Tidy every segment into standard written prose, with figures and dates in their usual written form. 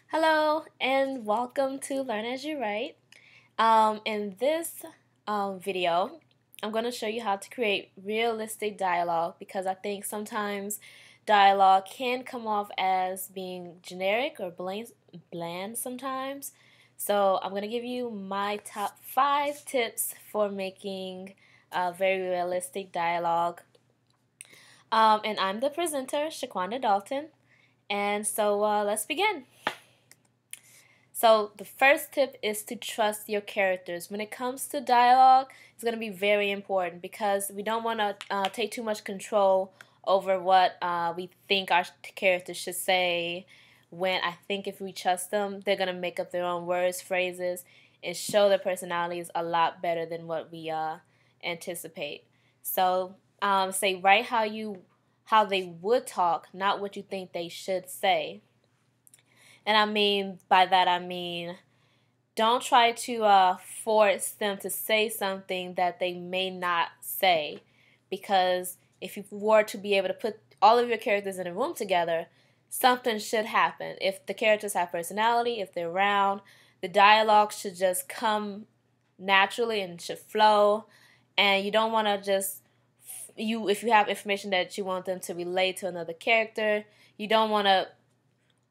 Hello and welcome to Learn as You Write. In this video, I'm going to show you how to create realistic dialogue because I think sometimes dialogue can come off as being generic or bland sometimes. So I'm going to give you my top 5 tips for making very realistic dialogue. And I'm the presenter, Shaquanda Dalton. And so let's begin. So the first tip is to trust your characters. When it comes to dialogue, it's going to be very important because we don't want to take too much control over what we think our characters should say. When I think if we trust them, they're going to make up their own words, phrases, and show their personalities a lot better than what we anticipate. So say write how they would talk, not what you think they should say. And by that, don't try to force them to say something that they may not say. Because if you were to be able to put all of your characters in a room together, something should happen. If the characters have personality, if they're round, the dialogue should just come naturally and should flow. And you don't want to just, if you have information that you want them to relate to another character, you don't want to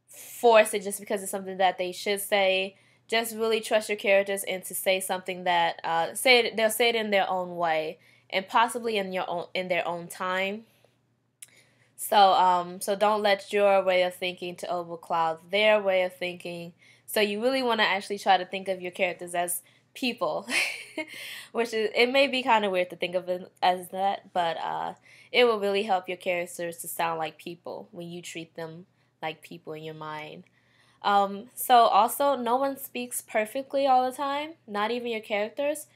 force it just because it's something that they should say. Just really trust your characters and to say something that they'll say it in their own way and possibly in their own time. So don't let your way of thinking to overcloud their way of thinking. So you really want to actually try to think of your characters as people, which it may be kind of weird to think of it as that, but it will really help your characters to sound like people when you treat them like people in your mind. So also, no one speaks perfectly all the time, not even your characters.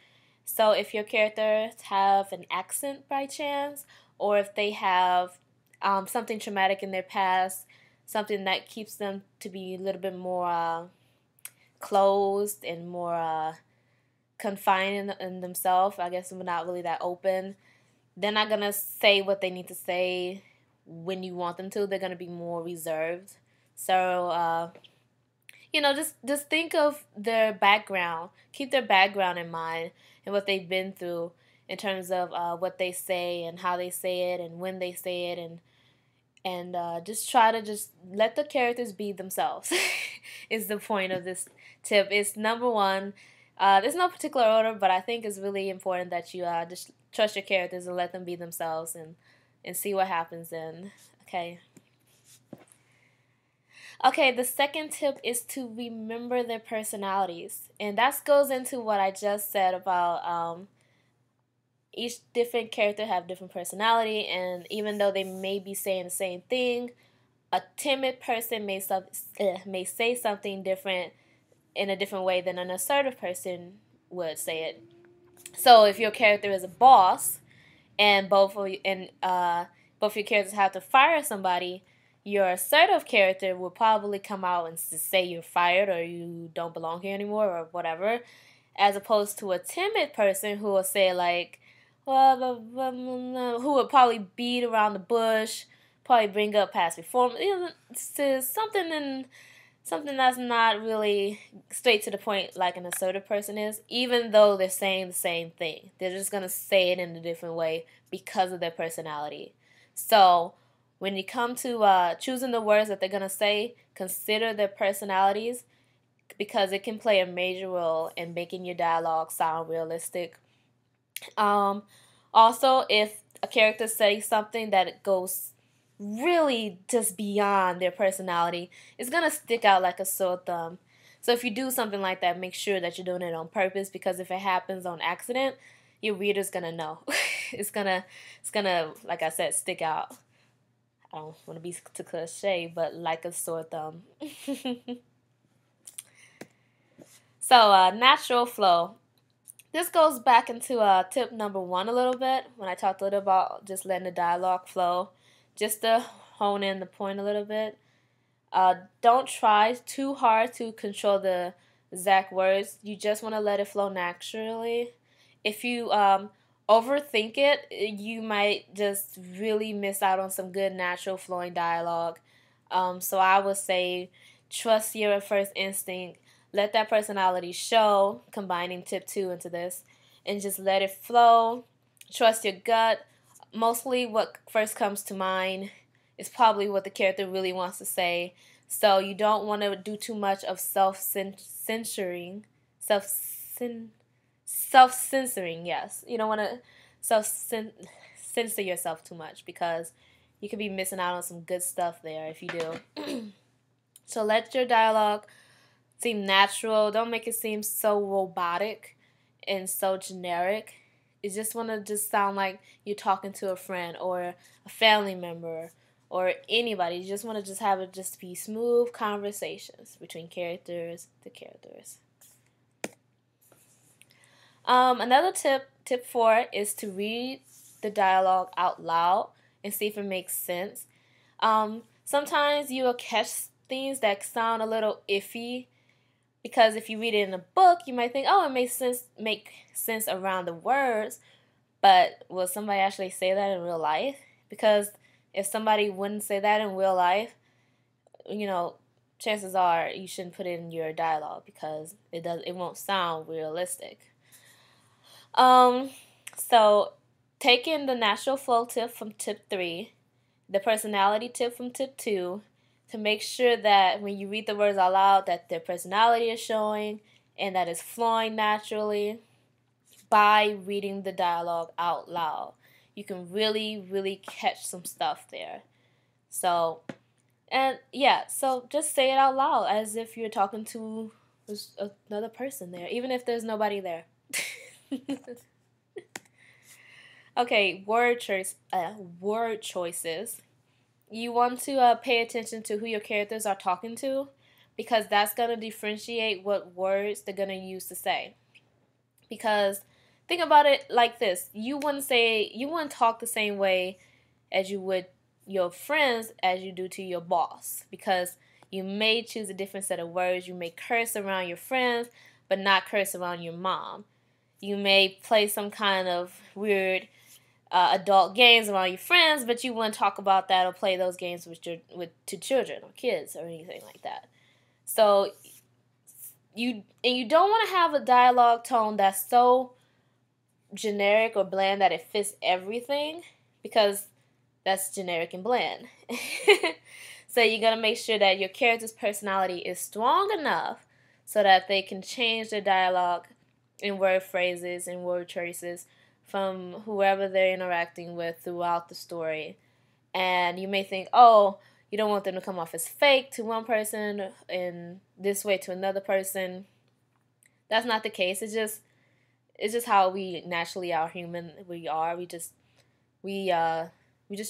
So if your characters have an accent by chance, or if they have something traumatic in their past, something that keeps them to be a little bit more closed and more confined in themselves, I guess they're not really that open, they're not going to say what they need to say when you want them to. They're going to be more reserved. So, just think of their background. Keep their background in mind and what they've been through in terms of what they say and how they say it and when they say it, and just try to just let the characters be themselves. Is the point of this tip. It's number one. There's no particular order, but I think it's really important that you just trust your characters and let them be themselves and see what happens then. Okay. Okay, the second tip is to remember their personalities. And that goes into what I just said about each different character have different personality, and even though they may be saying the same thing, a timid person may say something different in a different way than an assertive person would say it. So if your character is a boss and both your characters have to fire somebody, your assertive character will probably come out and say you're fired or you don't belong here anymore or whatever, as opposed to a timid person who will say like, well, who would probably beat around the bush, probably bring up past performance, something that's not really straight to the point like an assertive person is, even though they're saying the same thing. They're just going to say it in a different way because of their personality. So when you come to choosing the words that they're going to say, consider their personalities because it can play a major role in making your dialogue sound realistic. Also, if a character says something that goes really just beyond their personality, it's going to stick out like a sore thumb. So if you do something like that, make sure that you're doing it on purpose, because if it happens on accident, your reader's going to know. It's going to, like I said, stick out. I don't want to be too cliche, but like a sore thumb. So, natural flow. This goes back into tip number 1 a little bit when I talked a little about just letting the dialogue flow. Just to hone in the point a little bit. Don't try too hard to control the exact words. You just want to let it flow naturally. If you overthink it, you might just really miss out on some good natural flowing dialogue. So I would say Trust your first instinct. Let that personality show, combining tip 2 into this, and just let it flow. Trust your gut. Mostly what first comes to mind is probably what the character really wants to say. So you don't want to do too much of self-censoring. Self-censoring, yes. You don't want to self-censor yourself too much, because you could be missing out on some good stuff there if you do. So let your dialogue seem natural. Don't make it seem so robotic and so generic. You just want to just sound like you're talking to a friend or a family member or anybody. You just want to just have it just be smooth conversations between characters to characters. Another tip 4, is to read the dialogue out loud and see if it makes sense. Sometimes you will catch things that sound a little iffy, because if you read it in a book, you might think, oh, it makes sense around the words, but will somebody actually say that in real life? Because if somebody wouldn't say that in real life, chances are you shouldn't put it in your dialogue, because it won't sound realistic. So taking the natural flow tip from tip 3, the personality tip from tip 2, to make sure that when you read the words out loud, that their personality is showing and that it's flowing naturally by reading the dialogue out loud. You can really, really catch some stuff there. So just say it out loud as if you're talking to another person there, even if there's nobody there. Okay, word choices. You want to pay attention to who your characters are talking to, because that's going to differentiate what words they're going to use to say. Because think about it like this. You wouldn't talk the same way as you would your friends as you do to your boss, because you may choose a different set of words. You may curse around your friends, but not curse around your mom. You may play some kind of weird adult games around your friends, but you wouldn't talk about that or play those games to children or kids or anything like that. So you don't want to have a dialogue tone that's so generic or bland that it fits everything, because that's generic and bland. So you got to make sure that your character's personality is strong enough so that they can change their dialogue in word phrases and word choices from whoever they're interacting with throughout the story. And you may think, oh, you don't want them to come off as fake to one person and this way to another person. That's not the case. It's just how we naturally are human. We just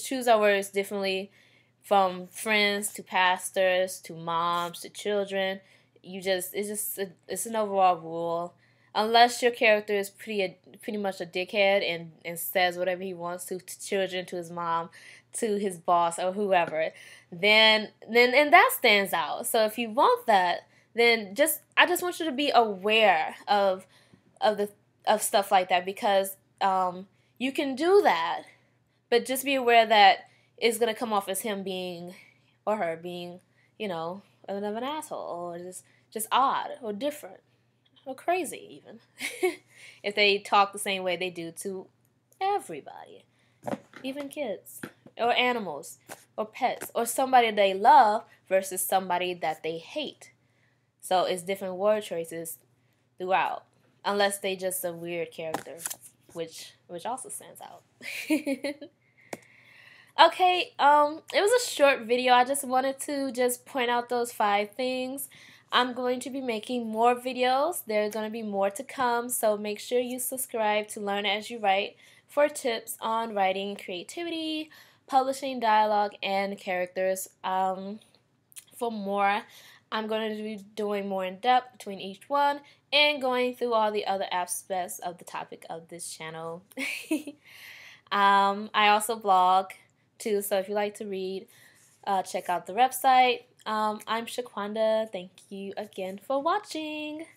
choose our words differently, from friends to pastors to moms to children. It's an overall rule. Unless your character is pretty much a dickhead and says whatever he wants to children, to his mom, to his boss, or whoever, then that stands out. So if you want that, then I just want you to be aware of stuff like that, because you can do that, but just be aware that it's gonna come off as him being or her being, of an asshole, or just odd or different. Or crazy, even. If they talk the same way they do to everybody. Even kids. Or animals. Or pets. Or somebody they love versus somebody that they hate. So it's different word choices throughout. Unless they just a weird character. Which also stands out. Okay, it was a short video. I just wanted to just point out those 5 things. I'm going to be making more videos. There's going to be more to come, so make sure you subscribe to Learn As You Write for tips on writing creativity, publishing dialogue, and characters. For more, I'm going to be doing more in depth between each one and going through all the other aspects of the topic of this channel. I also blog too, so if you like to read, check out the website. I'm Shaquanda. Thank you again for watching.